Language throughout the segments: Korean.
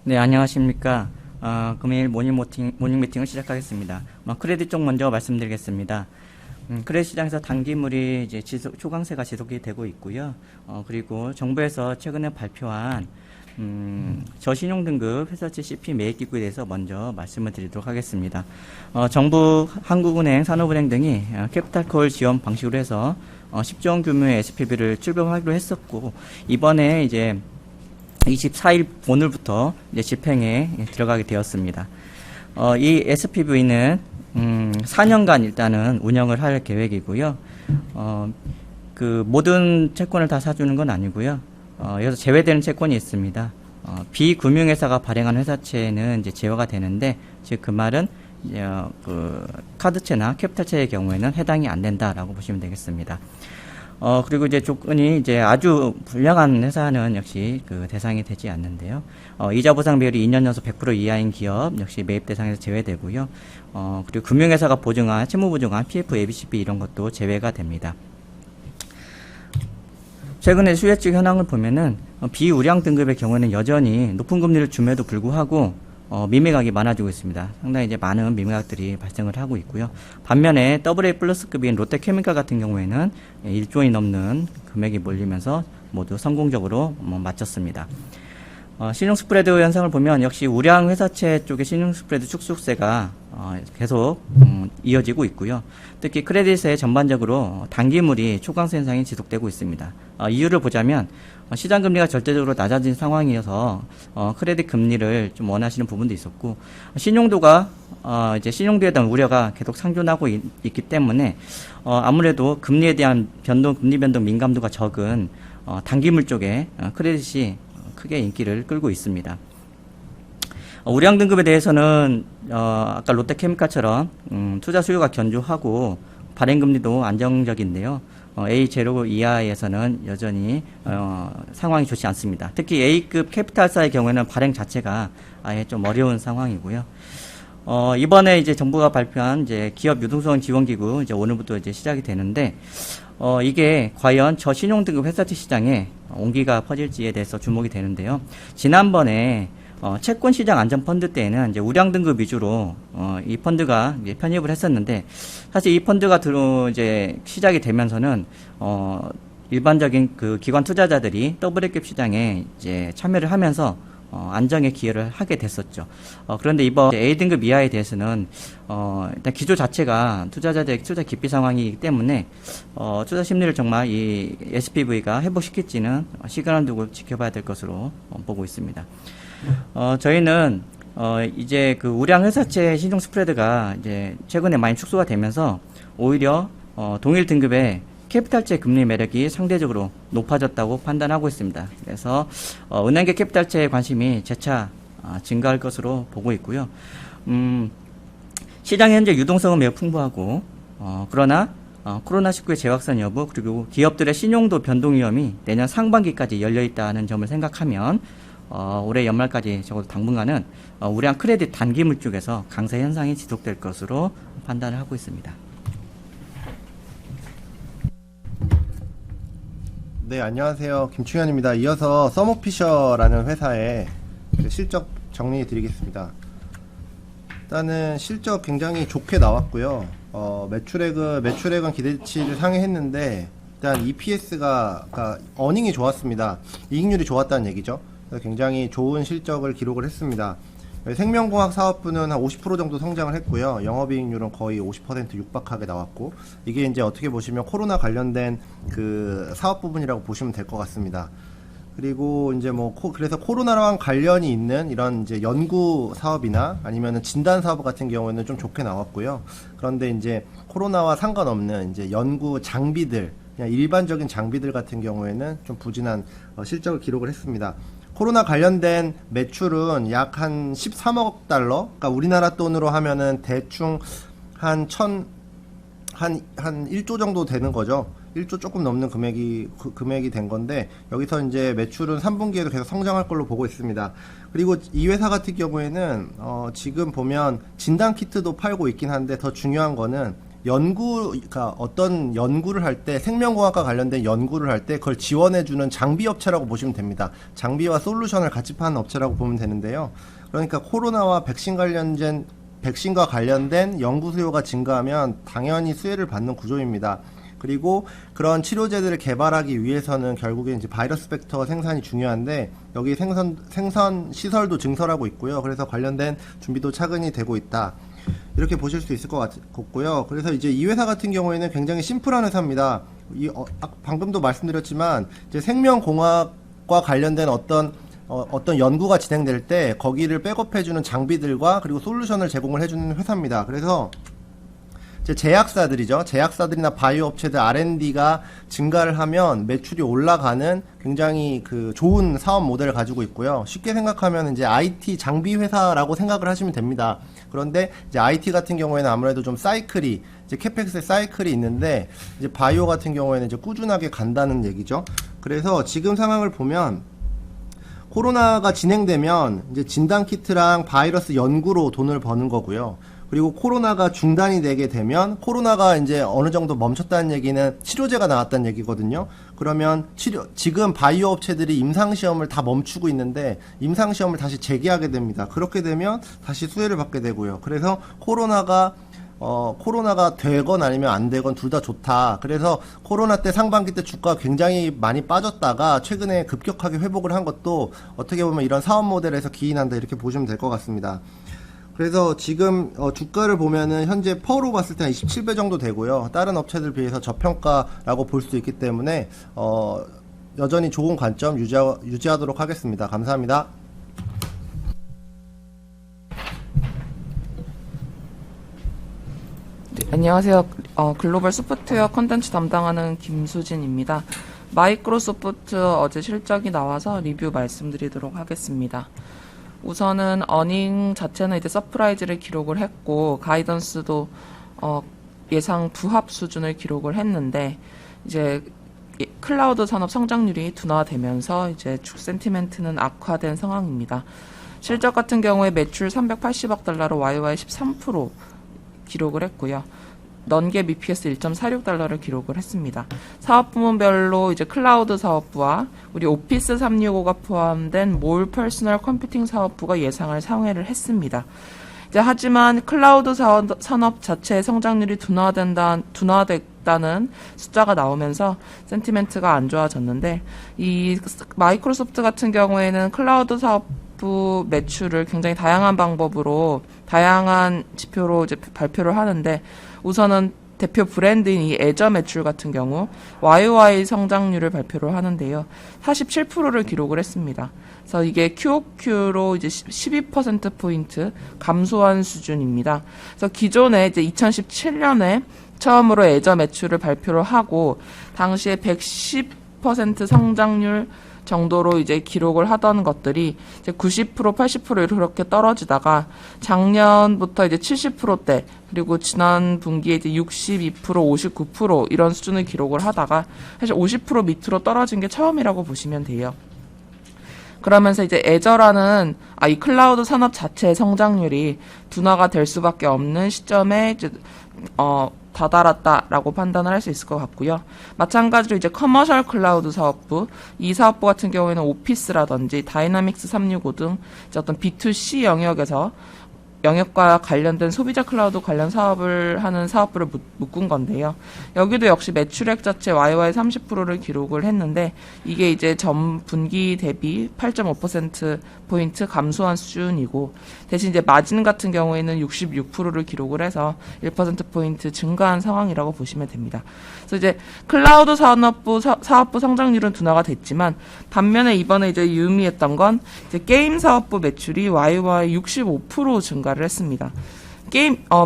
네, 안녕하십니까. 금일 모닝 미팅을 시작하겠습니다. 크레딧 쪽 먼저 말씀드리겠습니다. 크레딧 시장에서 단기물이 이제 초강세가 지속이 되고 있고요. 그리고 정부에서 최근에 발표한 저신용등급 회사채 CP 매입 기구에 대해서 먼저 말씀을 드리도록 하겠습니다. 정부, 한국은행, 산업은행 등이 캐피탈콜 지원 방식으로 해서 10조 원 규모의 SPV를 출범하기로 했었고, 이번에 이제 24일 오늘부터 이제 집행에 들어가게 되었습니다. 이 SPV는 4년간 일단은 운영을 할 계획이고요. 그 모든 채권을 다 사주는 건 아니고요. 여기서 제외되는 채권이 있습니다. 비금융회사가 발행한 회사채는 이제 제외가 되는데, 즉 그 말은 이제 그 카드채나 캐피탈채의 경우에는 해당이 안 된다라고 보시면 되겠습니다. 그리고 이제 조건이 이제 아주 불량한 회사는 역시 그 대상이 되지 않는데요. 이자 보상 비율이 2년 연속 100% 이하인 기업 역시 매입 대상에서 제외되고요. 그리고 금융회사가 보증한, 채무 보증한 PF, ABCP 이런 것도 제외가 됩니다. 최근에 수혜증 현황을 보면은 비우량 등급의 경우에는 여전히 높은 금리를 줌에도 불구하고 미매각이 많아지고 있습니다. 상당히 이제 많은 미매각들이 발생을 하고 있고요. 반면에 AA 플러스급인 롯데케미칼 같은 경우에는 1조 원이 넘는 금액이 몰리면서 모두 성공적으로 마쳤습니다. 신용 스프레드 현상을 보면 역시 우량 회사채 쪽의 신용 스프레드 축소세가 계속 이어지고 있고요. 특히 크레딧의 전반적으로 단기물이 초강세 현상이 지속되고 있습니다. 이유를 보자면 시장 금리가 절대적으로 낮아진 상황이어서 크레딧 금리를 좀 원하시는 부분도 있었고, 신용도가 이제 신용도에 대한 우려가 계속 상존하고 있기 때문에 아무래도 금리에 대한 금리 변동 민감도가 적은 단기물 쪽에 크레딧이 크게 인기를 끌고 있습니다. 우량 등급에 대해서는 아까 롯데케미칼처럼 투자 수요가 견조하고 발행 금리도 안정적인데요. A0 이하에서는 여전히 상황이 좋지 않습니다. 특히 A급 캐피탈사의 경우에는 발행 자체가 아예 좀 어려운 상황이고요. 이번에 이제 정부가 발표한 이제 기업 유동성 지원기구 이제 오늘부터 이제 시작이 되는데, 이게 과연 저신용 등급 회사채 시장에 온기가 퍼질지에 대해서 주목이 되는데요. 지난번에 채권 시장 안전 펀드 때에는 이제 우량 등급 위주로 이 펀드가 이제 편입을 했었는데, 사실 이 펀드가 이제 시작이 되면서는 일반적인 그 기관 투자자들이 A급 시장에 이제 참여를 하면서 안정에 기여를 하게 됐었죠. 그런데 이번 A등급 이하에 대해서는 일단 기조 자체가 투자자들의 투자 기피 상황이기 때문에 투자 심리를 정말 이 SPV가 회복시킬지는 시간을 두고 지켜봐야 될 것으로 보고 있습니다. 저희는 이제 그 우량 회사채 신용 스프레드가 이제 최근에 많이 축소가 되면서 오히려 동일 등급의 캐피탈채 금리 매력이 상대적으로 높아졌다고 판단하고 있습니다. 그래서 은행계 캐피탈채에 관심이 재차 증가할 것으로 보고 있고요. 시장 현재 유동성은 매우 풍부하고 그러나 코로나19의 재확산 여부, 그리고 기업들의 신용도 변동 위험이 내년 상반기까지 열려있다는 점을 생각하면 올해 연말까지 적어도 당분간은 우량 크레딧 단기물 쪽에서 강세 현상이 지속될 것으로 판단을 하고 있습니다. 네, 안녕하세요. 김충현입니다. 이어서 서머피셔라는 회사의 실적 정리해 드리겠습니다. 일단은 실적 굉장히 좋게 나왔고요. 매출액은 기대치를 상회했는데, 일단 EPS가, 어닝이 좋았습니다. 이익률이 좋았다는 얘기죠. 그래서 굉장히 좋은 실적을 기록을 했습니다. 생명공학 사업부는 한 50% 정도 성장을 했고요. 영업이익률은 거의 50% 육박하게 나왔고, 이게 이제 어떻게 보시면 코로나 관련된 그 사업 부분이라고 보시면 될 것 같습니다. 그리고 이제 그래서 코로나랑 관련이 있는 이런 이제 연구 사업이나 아니면은 진단 사업 같은 경우에는 좀 좋게 나왔고요. 그런데 이제 코로나와 상관없는 이제 연구 장비들, 그냥 일반적인 장비들 같은 경우에는 좀 부진한 실적을 기록을 했습니다. 코로나 관련된 매출은 약 한 13억 달러, 그러니까 우리나라 돈으로 하면은 대충 한 1조 정도 되는 거죠. 1조 조금 넘는 금액이 된 건데, 여기서 이제 매출은 3분기에도 계속 성장할 걸로 보고 있습니다. 그리고 이 회사 같은 경우에는 지금 보면 진단 키트도 팔고 있긴 한데, 더 중요한 거는 그러니까 어떤 연구를 할 때, 생명공학과 관련된 연구를 할 때 그걸 지원해주는 장비 업체라고 보시면 됩니다. 장비와 솔루션을 같이 파는 업체라고 보면 되는데요. 그러니까 코로나와 백신과 관련된 연구 수요가 증가하면 당연히 수혜를 받는 구조입니다. 그리고 그런 치료제들을 개발하기 위해서는 결국에 이제 바이러스 벡터 생산이 중요한데, 여기 생산 시설도 증설하고 있고요. 그래서 관련된 준비도 차근히 되고 있다, 이렇게 보실 수 있을 것 같고요. 그래서 이제 이 회사 같은 경우에는 굉장히 심플한 회사입니다. 방금도 말씀드렸지만 이제 생명공학과 관련된 어떤 연구가 진행될 때 거기를 백업해주는 장비들과 그리고 솔루션을 제공을 해주는 회사입니다. 그래서 이제 제약사들이나 바이오 업체들 R&D가 증가를 하면 매출이 올라가는 굉장히 좋은 사업 모델을 가지고 있고요. 쉽게 생각하면 이제 IT 장비 회사라고 생각을 하시면 됩니다. 그런데 이제 IT 같은 경우에는 아무래도 좀 이제 캐펙스의 사이클이 있는데, 이제 바이오 같은 경우에는 이제 꾸준하게 간다는 얘기죠. 그래서 지금 상황을 보면 코로나가 진행되면 이제 진단키트랑 바이러스 연구로 돈을 버는 거고요. 그리고 코로나가 중단이 되게 되면, 코로나가 이제 어느 정도 멈췄다는 얘기는 치료제가 나왔다는 얘기거든요. 그러면 지금 바이오 업체들이 임상시험을 다 멈추고 있는데 임상시험을 다시 재개하게 됩니다. 그렇게 되면 다시 수혜를 받게 되고요. 그래서 코로나가 되건 아니면 안 되건 둘 다 좋다. 그래서 코로나 때 상반기 때 주가가 굉장히 많이 빠졌다가 최근에 급격하게 회복을 한 것도 어떻게 보면 이런 사업 모델에서 기인한다, 이렇게 보시면 될 것 같습니다. 그래서 지금 주가를 보면은 현재 퍼로 봤을 때 한 27배 정도 되고요. 다른 업체들 비해서 저평가라고 볼 수 있기 때문에 여전히 좋은 관점 유지하도록 하겠습니다. 감사합니다. 네, 안녕하세요. 글로벌 소프트웨어 콘텐츠 담당하는 김수진입니다. 마이크로소프트 어제 실적이 나와서 리뷰 말씀드리도록 하겠습니다. 우선은 어닝 자체는 이제 서프라이즈를 기록을 했고, 가이던스도 예상 부합 수준을 기록을 했는데, 이제 클라우드 산업 성장률이 둔화되면서 이제 주 센티멘트는 악화된 상황입니다. 실적 같은 경우에 매출 380억 달러로 YY 13% 기록을 했고요. 넌갭 EPS 1.46달러를 기록을 했습니다. 사업 부문별로 이제 클라우드 사업부와 우리 오피스 365가 포함된 몰 퍼스널 컴퓨팅 사업부가 예상을 상회를 했습니다. 이제 하지만 클라우드 산업 자체의 성장률이 둔화됐다는 숫자가 나오면서 센티멘트가 안 좋아졌는데, 이 마이크로소프트 같은 경우에는 클라우드 사업부 매출을 굉장히 다양한 방법으로 다양한 지표로 이제 발표를 하는데, 우선은 대표 브랜드인 이 애저 매출 같은 경우 YOY 성장률을 발표를 하는데요. 47%를 기록을 했습니다. 그래서 이게 QOQ로 이제 12%포인트 감소한 수준입니다. 그래서 기존에 이제 2017년에 처음으로 애저 매출을 발표를 하고, 당시에 110% 성장률 정도로 이제 기록을 하던 것들이 이제 90%, 80% 이렇게 떨어지다가 작년부터 이제 70%대, 그리고 지난 분기에 이제 62%, 59% 이런 수준을 기록을 하다가 사실 50% 밑으로 떨어진 게 처음이라고 보시면 돼요. 그러면서 이제 애저라는 이 클라우드 산업 자체의 성장률이 둔화가 될 수밖에 없는 시점에 이제 다다랐다라고 판단을 할 수 있을 것 같고요. 마찬가지로 이제 커머셜 클라우드 사업부, 이 사업부 같은 경우에는 오피스라든지 다이나믹스 365 등 이제 어떤 B2C 영역과 관련된 소비자 클라우드 관련 사업을 하는 사업부를 묶은 건데요. 여기도 역시 매출액 자체 YY 30%를 기록을 했는데, 이게 이제 전 분기 대비 8.5%포인트 감소한 수준이고, 대신 이제 마진 같은 경우에는 66%를 기록을 해서 1%포인트 증가한 상황이라고 보시면 됩니다. 그래서 이제 클라우드 사업부 성장률은 둔화가 됐지만, 반면에 이번에 이제 유의미했던 건 이제 게임 사업부 매출이 YY 65% 증가를 했습니다.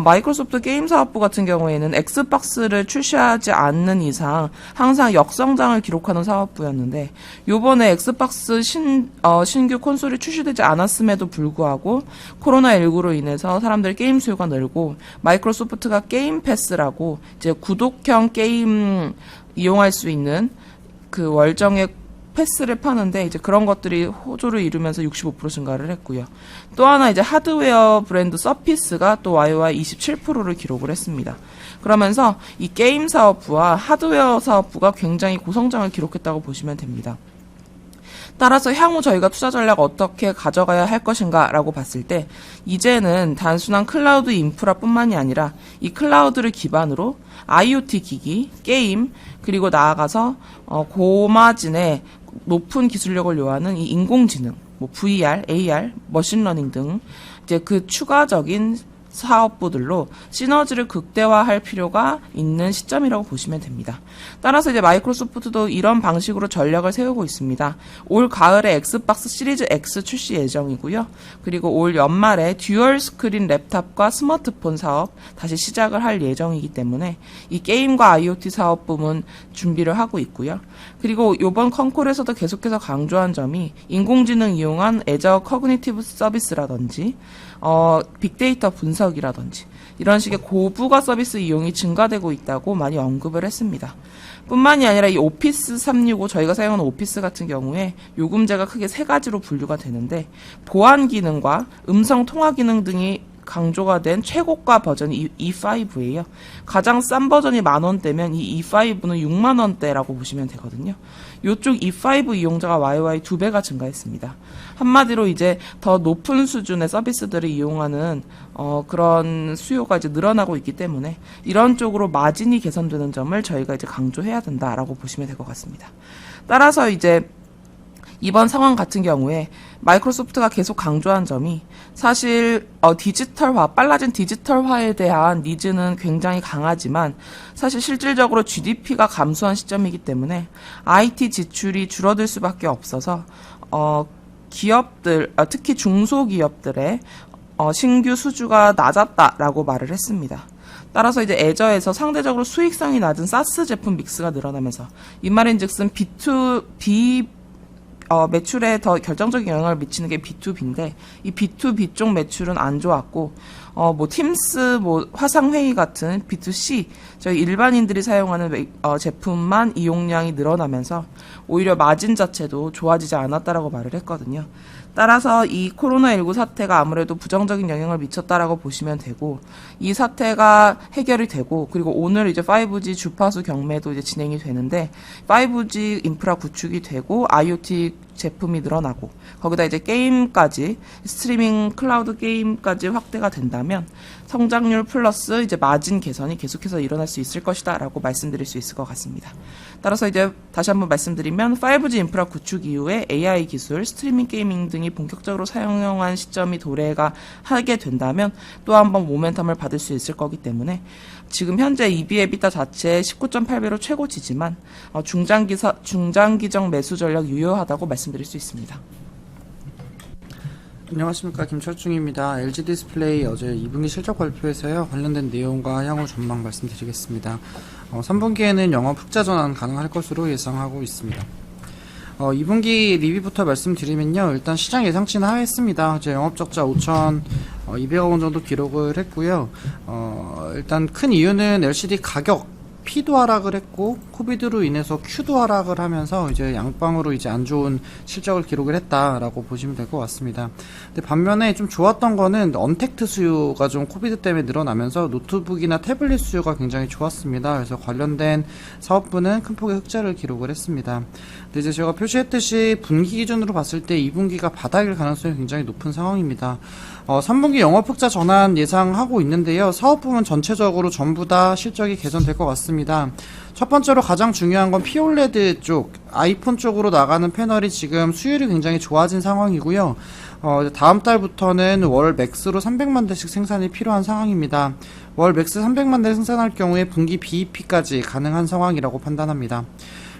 마이크로소프트 게임 사업부 같은 경우에는 엑스박스를 출시하지 않는 이상 항상 역성장을 기록하는 사업부였는데, 요번에 엑스박스 신규 콘솔이 출시되지 않았음에도 불구하고 코로나19로 인해서 사람들의 게임 수요가 늘고, 마이크로소프트가 게임 패스라고 이제 구독형 게임 이용할 수 있는 그 월정액 패스를 파는데 이제 그런 것들이 호조를 이루면서 65% 증가를 했고요. 또 하나 이제 하드웨어 브랜드 서피스가 또 YOY 27%를 기록을 했습니다. 그러면서 이 게임 사업부와 하드웨어 사업부가 굉장히 고성장을 기록했다고 보시면 됩니다. 따라서 향후 저희가 투자 전략 어떻게 가져가야 할 것인가 라고 봤을 때 이제는 단순한 클라우드 인프라뿐만이 아니라 이 클라우드를 기반으로 IoT 기기, 게임, 그리고 나아가서 고마진의 높은 기술력을 요하는 이 인공지능, 뭐 VR, AR, 머신러닝 등 이제 그 추가적인 사업부들로 시너지를 극대화할 필요가 있는 시점이라고 보시면 됩니다. 따라서 이제 마이크로소프트도 이런 방식으로 전략을 세우고 있습니다. 올 가을에 엑스박스 시리즈 X 출시 예정이고요. 그리고 올 연말에 듀얼 스크린 랩탑과 스마트폰 사업 다시 시작을 할 예정이기 때문에 이 게임과 IoT 사업 부문 준비를 하고 있고요. 그리고 이번 컨콜에서도 계속해서 강조한 점이 인공지능 이용한 애저 커그니티브 서비스라든지 빅데이터 분석이라든지 이런 식의 고부가 서비스 이용이 증가되고 있다고 많이 언급을 했습니다. 뿐만이 아니라 이 오피스 365 저희가 사용하는 오피스 같은 경우에 요금제가 크게 세 가지로 분류가 되는데 보안 기능과 음성 통화 기능 등이 강조가 된 최고가 버전이 E5예요. 가장 싼 버전이 10,000원대면 이 E5는 60,000원대라고 보시면 되거든요. 이쪽 E5 이용자가 YOY 2배가 증가했습니다. 한마디로 이제 더 높은 수준의 서비스들을 이용하는 그런 수요가 이제 늘어나고 있기 때문에 이런 쪽으로 마진이 개선되는 점을 저희가 이제 강조해야 된다라고 보시면 될 것 같습니다. 따라서 이제 이번 상황 같은 경우에 마이크로소프트가 계속 강조한 점이 사실 디지털화, 빨라진 디지털화에 대한 니즈는 굉장히 강하지만 사실 실질적으로 GDP가 감소한 시점이기 때문에 IT 지출이 줄어들 수밖에 없어서 기업들, 특히 중소기업들의 신규 수주가 낮았다라고 말을 했습니다. 따라서 이제 애저에서 상대적으로 수익성이 낮은 사스 제품 믹스가 늘어나면서 이 말인즉슨 B2B 매출에 더 결정적인 영향을 미치는 게 B2B인데 이 B2B 쪽 매출은 안 좋았고 뭐 팀스, 뭐 화상회의 같은 B2C 저희 일반인들이 사용하는 제품만 이용량이 늘어나면서 오히려 마진 자체도 좋아지지 않았다라고 말을 했거든요. 따라서 이 코로나19 사태가 아무래도 부정적인 영향을 미쳤다라고 보시면 되고 이 사태가 해결이 되고 그리고 오늘 이제 5G 주파수 경매도 이제 진행이 되는데 5G 인프라 구축이 되고 IoT 제품이 늘어나고 거기다 이제 게임까지 스트리밍 클라우드 게임까지 확대가 된다면 성장률 플러스 이제 마진 개선이 계속해서 일어날 수 있을 것이다라고 말씀드릴 수 있을 것 같습니다. 따라서 이제 다시 한번 말씀드리면 5G 인프라 구축 이후에 AI 기술, 스트리밍 게이밍 등이 본격적으로 사용한 시점이 도래가 하게 된다면 또 한 번 모멘텀을 받을 수 있을 거기 때문에 지금 현재 EV/EBITDA 자체 19.8배로 최고치지만 중장기적 매수 전략 유효하다고 말씀드릴 수 있습니다. 안녕하십니까, 김철중입니다. LG 디스플레이 어제 2분기 실적 발표에서요 관련된 내용과 향후 전망 말씀드리겠습니다. 3분기에는 영업 흑자 전환 가능할 것으로 예상하고 있습니다. 2분기 리뷰부터 말씀드리면요, 일단 시장 예상치는 하회했습니다. 이제 영업적자 5,200억 원 정도 기록을 했고요. 일단 큰 이유는 LCD 가격 P도 하락을 했고 코비드로 인해서 Q도 하락을 하면서 이제 양방으로 이제 안 좋은 실적을 기록을 했다라고 보시면 될 것 같습니다. 근데 반면에 좀 좋았던 거는 언택트 수요가 좀 코비드 때문에 늘어나면서 노트북이나 태블릿 수요가 굉장히 좋았습니다. 그래서 관련된 사업부는 큰 폭의 흑자를 기록을 했습니다. 근데 이제 제가 표시했듯이 분기 기준으로 봤을 때 2분기가 바닥일 가능성이 굉장히 높은 상황입니다. 3분기 영업 흑자 전환 예상하고 있는데요. 사업 부문 전체적으로 전부 다 실적이 개선될 것 같습니다. 첫 번째로 가장 중요한 건 POLED 쪽, 아이폰 쪽으로 나가는 패널이 지금 수율이 굉장히 좋아진 상황이고요. 다음 달부터는 월 맥스로 300만 대씩 생산이 필요한 상황입니다. 월 맥스 300만 대 생산할 경우에 분기 BEP까지 가능한 상황이라고 판단합니다.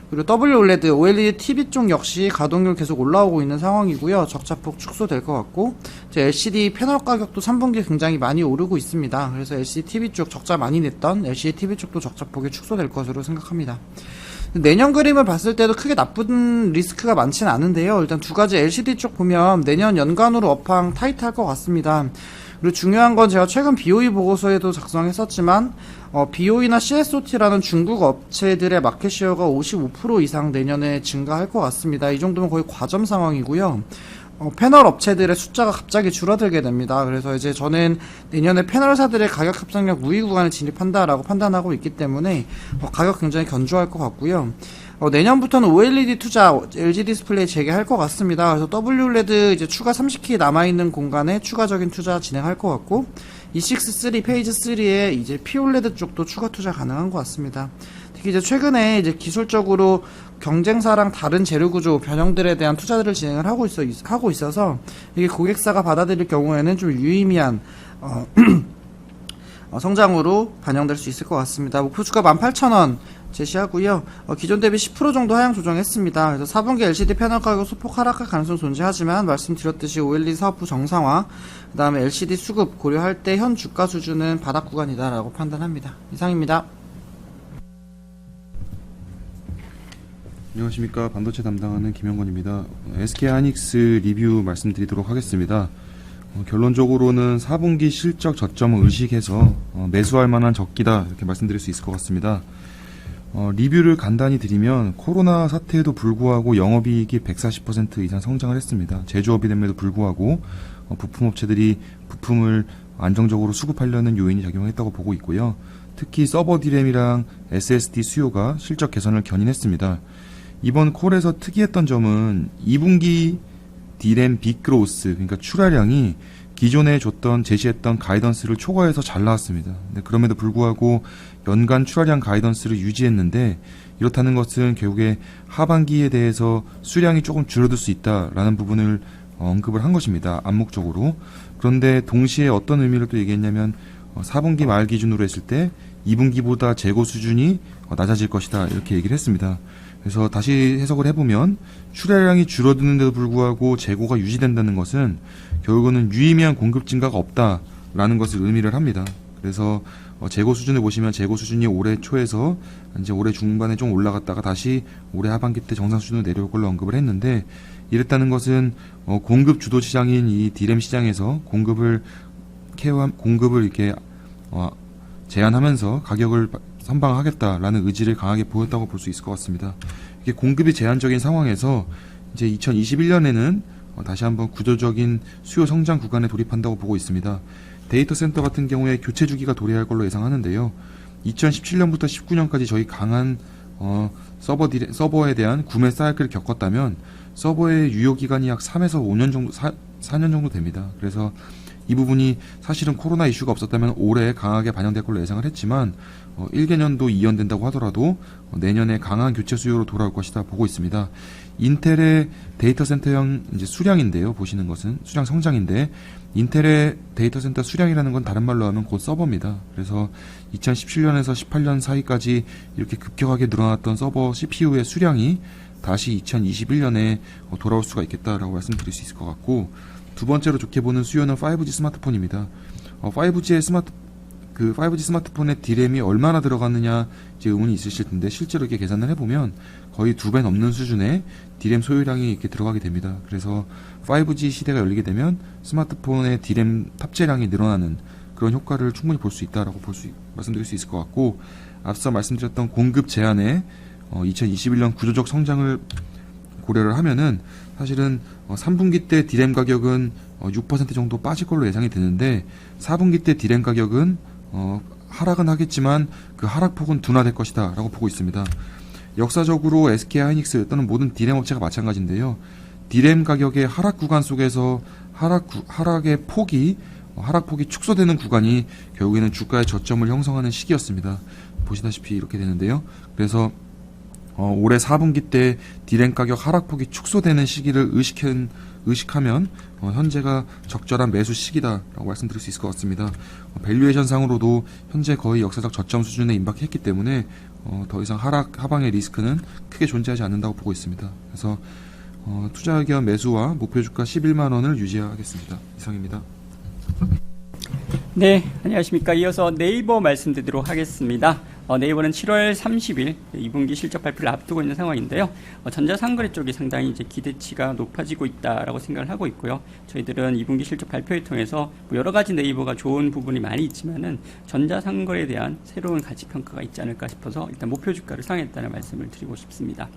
그리고 WOLED, OLED TV 쪽 역시 가동률 계속 올라오고 있는 상황이고요. 적자폭 축소될 것 같고, 이제 LCD 패널 가격도 3분기에 굉장히 많이 오르고 있습니다. 그래서 LCD TV 쪽 적자 많이 냈던 LCD TV 쪽도 적자폭이 축소될 것으로 생각합니다. 내년 그림을 봤을 때도 크게 나쁜 리스크가 많지는 않은데요. 일단 두 가지 LCD 쪽 보면 내년 연간으로 업황 타이트할 것 같습니다. 그리고 중요한 건 제가 최근 BOE 보고서에도 작성했었지만 BOE나 CSOT라는 중국 업체들의 마켓시어가 55% 이상 내년에 증가할 것 같습니다. 이 정도면 거의 과점 상황이고요. 패널 업체들의 숫자가 갑자기 줄어들게 됩니다. 그래서 이제 저는 내년에 패널사들의 가격 협상력 우위 구간에 진입한다라고 판단하고 있기 때문에 가격 굉장히 견조할 것 같고요. 내년부터는 OLED 투자 LG 디스플레이 재개할 것 같습니다. 그래서 WLED 이제 추가 30키 남아있는 공간에 추가적인 투자 진행할 것 같고, E6-3 페이지 3에 이제 POLED 쪽도 추가 투자 가능한 것 같습니다. 특히 이제 최근에 이제 기술적으로 경쟁사랑 다른 재료 구조 변형들에 대한 투자들을 진행을 하고 있어서 이게 고객사가 받아들일 경우에는 좀 유의미한 성장으로 반영될 수 있을 것 같습니다. 목표주가 18,000원 제시하고요. 기존 대비 10% 정도 하향 조정했습니다. 그래서 4분기 LCD 패널 가격 소폭 하락할 가능성이 존재하지만 말씀드렸듯이 OLED 사업부 정상화, 그 다음에 LCD 수급 고려할 때 현 주가 수준은 바닥 구간이다라고 판단합니다. 이상입니다. 안녕하십니까. 반도체 담당하는 김영건입니다. SK하이닉스 리뷰 말씀드리도록 하겠습니다. 결론적으로는 4분기 실적 저점을 의식해서 매수할 만한 적기다 이렇게 말씀드릴 수 있을 것 같습니다. 리뷰를 간단히 드리면 코로나 사태에도 불구하고 영업이익이 140% 이상 성장을 했습니다. 제조업이 됨에도 불구하고 부품업체들이 부품을 안정적으로 수급하려는 요인이 작용했다고 보고 있고요. 특히 서버 D램이랑 SSD 수요가 실적 개선을 견인했습니다. 이번 콜에서 특이했던 점은 2분기 D램 빅그로스, 그러니까 출하량이 기존에 제시했던 가이던스를 초과해서 잘 나왔습니다. 그럼에도 불구하고 연간 출하량 가이던스를 유지했는데, 이렇다는 것은 결국에 하반기에 대해서 수량이 조금 줄어들 수 있다라는 부분을 언급을 한 것입니다. 암묵적으로. 그런데 동시에 어떤 의미를 또 얘기했냐면 4분기 말 기준으로 했을 때 2분기보다 재고 수준이 낮아질 것이다 이렇게 얘기를 했습니다. 그래서 다시 해석을 해보면 출하량이 줄어드는데도 불구하고 재고가 유지된다는 것은 결국은 유의미한 공급 증가가 없다라는 것을 의미를 합니다. 그래서 재고 수준을 보시면 재고 수준이 올해 초에서 이제 올해 중반에 좀 올라갔다가 다시 올해 하반기 때 정상 수준으로 내려올 걸로 언급을 했는데, 이랬다는 것은 공급 주도 시장인 이 D램 시장에서 공급을 이렇게 제한하면서 가격을 선방하겠다라는 의지를 강하게 보였다고 볼 수 있을 것 같습니다. 이게 공급이 제한적인 상황에서 이제 2021년에는 다시 한번 구조적인 수요 성장 구간에 돌입한다고 보고 있습니다. 데이터 센터 같은 경우에 교체 주기가 도래할 걸로 예상하는데요. 2017년부터 19년까지 저희 강한 서버에 대한 구매 사이클을 겪었다면 서버의 유효 기간이 약 3에서 5년 정도, 4년 정도 됩니다. 그래서 이 부분이 사실은 코로나 이슈가 없었다면 올해 강하게 반영될 걸로 예상을 했지만 1개년도 이연된다고 하더라도 내년에 강한 교체 수요로 돌아올 것이다 보고 있습니다. 인텔의 데이터 센터형 이제 수량인데요. 보시는 것은 수량 성장인데, 인텔의 데이터 센터 수량이라는 건 다른 말로 하면 곧 서버입니다. 그래서 2017년에서 18년 사이까지 이렇게 급격하게 늘어났던 서버 CPU의 수량이 다시 2021년에 돌아올 수가 있겠다라고 말씀드릴 수 있을 것 같고, 두 번째로 좋게 보는 수요는 5G 스마트폰입니다. 5G 스마트폰의 D램이 얼마나 들어갔느냐 이제 의문이 있으실 텐데, 실제로 이렇게 계산을 해보면 거의 2배 넘는 수준의 D램 소요량이 이렇게 들어가게 됩니다. 그래서 5G 시대가 열리게 되면 스마트폰의 D램 탑재량이 늘어나는 그런 효과를 충분히 볼 수 있다라고 말씀드릴 수 있을 것 같고, 앞서 말씀드렸던 공급 제한에 2021년 구조적 성장을 고려를 하면은 사실은 3분기 때 D램 가격은 6% 정도 빠질 걸로 예상이 되는데, 4분기 때 D램 가격은 하락은 하겠지만 그 하락폭은 둔화될 것이다 라고 보고 있습니다. 역사적으로 SK하이닉스 또는 모든 D램 업체가 마찬가지인데요. D램 가격의 하락 구간 속에서 하락의 폭이 축소되는 구간이 결국에는 주가의 저점을 형성하는 시기였습니다. 보시다시피 이렇게 되는데요. 그래서 올해 4분기 때 D램 가격 하락폭이 축소되는 시기를 의식하면 현재가 적절한 매수 시기다라고 말씀드릴 수 있을 것 같습니다. 밸류에이션 상으로도 현재 거의 역사적 저점 수준에 임박했기 때문에 더 이상 하방의 리스크는 크게 존재하지 않는다고 보고 있습니다. 그래서 투자 의견 매수와 목표 주가 11만원을 유지하겠습니다. 이상입니다. 네, 안녕하십니까. 이어서 네이버 말씀드리도록 하겠습니다. 네이버는 7월 30일 2분기 실적 발표를 앞두고 있는 상황인데요. 전자상거래 쪽이 상당히 이제 기대치가 높아지고 있다라고 생각을 하고 있고요. 저희들은 2분기 실적 발표를 통해서 뭐 여러 가지 네이버가 좋은 부분이 많이 있지만은 전자상거래에 대한 새로운 가치 평가가 있지 않을까 싶어서 일단 목표 주가를 상회했다는 말씀을 드리고 싶습니다.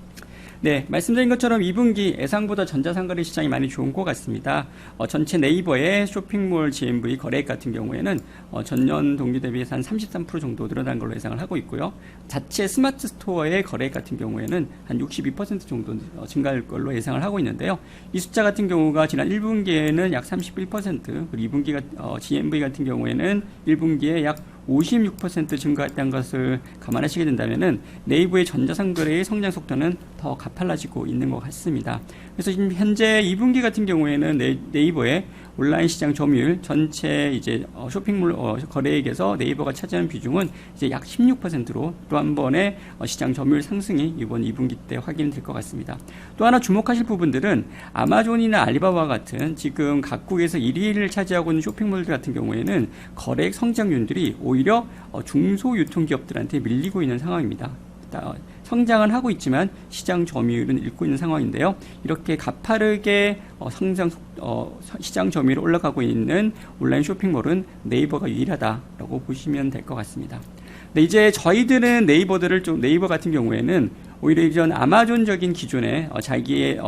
네, 말씀드린 것처럼 2분기 예상보다 전자상거래 시장이 많이 좋은 것 같습니다. 전체 네이버의 쇼핑몰 GMV 거래액 같은 경우에는 전년 동기 대비해서 한 33% 정도 늘어난 걸로 예상을 하고 있고요. 자체 스마트 스토어의 거래액 같은 경우에는 한 62% 정도 증가할 걸로 예상을 하고 있는데요. 이 숫자 같은 경우가 지난 1분기에는 약 31%, 그리고 2분기 GMV 같은 경우에는 1분기에 약 56% 증가했다는 것을 감안하시게 된다면은 네이버의 전자상거래의 성장 속도는 더 가팔라지고 있는 것 같습니다. 그래서 지금 현재 2분기 같은 경우에는 네이버의 온라인 시장 점유율 전체 이제 쇼핑몰 거래액에서 네이버가 차지하는 비중은 이제 약 16%로 또 한 번의 시장 점유율 상승이 이번 2분기 때 확인될 것 같습니다. 또 하나 주목하실 부분들은 아마존이나 알리바바 같은 지금 각국에서 1위를 차지하고 있는 쇼핑몰들 같은 경우에는 거래액 성장률들이 오히려 중소유통기업들한테 밀리고 있는 상황입니다. 성장은 하고 있지만 시장 점유율은 잃고 있는 상황인데요. 이렇게 가파르게 시장 점유율이 올라가고 있는 온라인 쇼핑몰은 네이버가 유일하다라고 보시면 될 것 같습니다. 네, 이제 저희들은 네이버 같은 경우에는 오히려 이전 아마존적인 기존의 자기의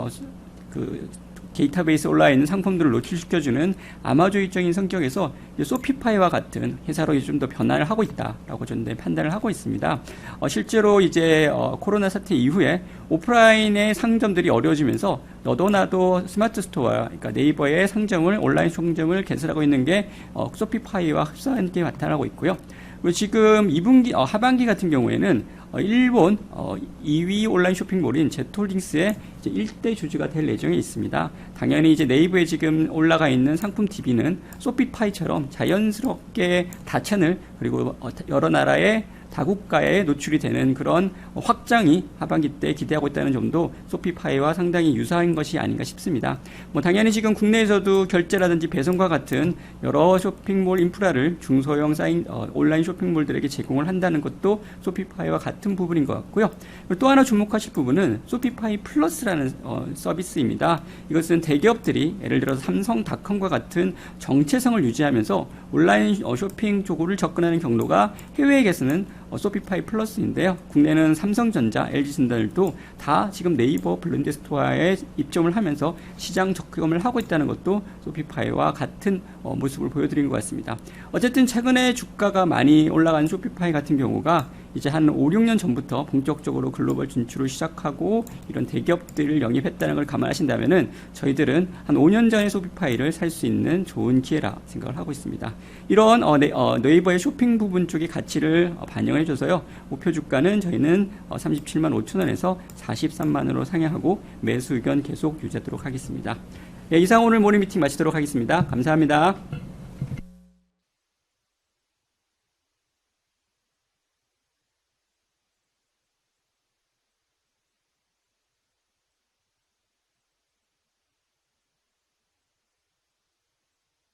데이터베이스에 올라와 있는 상품들을 노출시켜주는 아마존적인 성격에서 소피파이와 같은 회사로 좀 더 변화를 하고 있다라고 저는 판단을 하고 있습니다. 실제로 이제 코로나 사태 이후에 오프라인의 상점들이 어려워지면서 너도 나도 스마트 스토어, 그러니까 네이버의 온라인 상점을 개설하고 있는 게 소피파이와 흡사한 게 나타나고 있고요. 그리고 지금 2분기 하반기 같은 경우에는 일본 2위 온라인 쇼핑몰인 제트홀딩스의 이제 1대 주주가 될 예정에 있습니다. 당연히 이제 네이버에 지금 올라가 있는 상품 TV는 소피파이처럼 자연스럽게 다채널 그리고 여러 나라의 다국가에 노출이 되는 그런 확장이 하반기 때 기대하고 있다는 점도 소피파이와 상당히 유사한 것이 아닌가 싶습니다. 뭐 당연히 지금 국내에서도 결제라든지 배송과 같은 여러 쇼핑몰 인프라를 중소형 온라인 쇼핑몰들에게 제공을 한다는 것도 소피파이와 같은 부분인 것 같고요. 또 하나 주목하실 부분은 소피파이 플러스라는 서비스입니다. 이것은 대기업들이 예를 들어서 삼성닷컴과 같은 정체성을 유지하면서 온라인 쇼핑 쪽으로 접근하는 경로가 해외에서는 소피파이 플러스인데요. 국내는 삼성전자, LG전자들도 다 지금 네이버 블렌드 스토어에 입점을 하면서 시장 접근을 하고 있다는 것도 소피파이와 같은 모습을 보여드린 것 같습니다. 어쨌든 최근에 주가가 많이 올라간 소피파이 같은 경우가 이제 한 5, 6년 전부터 본격적으로 글로벌 진출을 시작하고 이런 대기업들을 영입했다는 걸 감안하신다면은 저희들은 한 5년 전에 소피파이를 살 수 있는 좋은 기회라 생각을 하고 있습니다. 이런 네이버의 쇼핑 부분 쪽의 가치를 반영해 줘서요. 목표 주가는 저희는 37만 5천 원에서 43만 원으로 상향하고 매수 의견 계속 유지하도록 하겠습니다. 네, 이상 오늘 모닝 미팅 마치도록 하겠습니다. 감사합니다.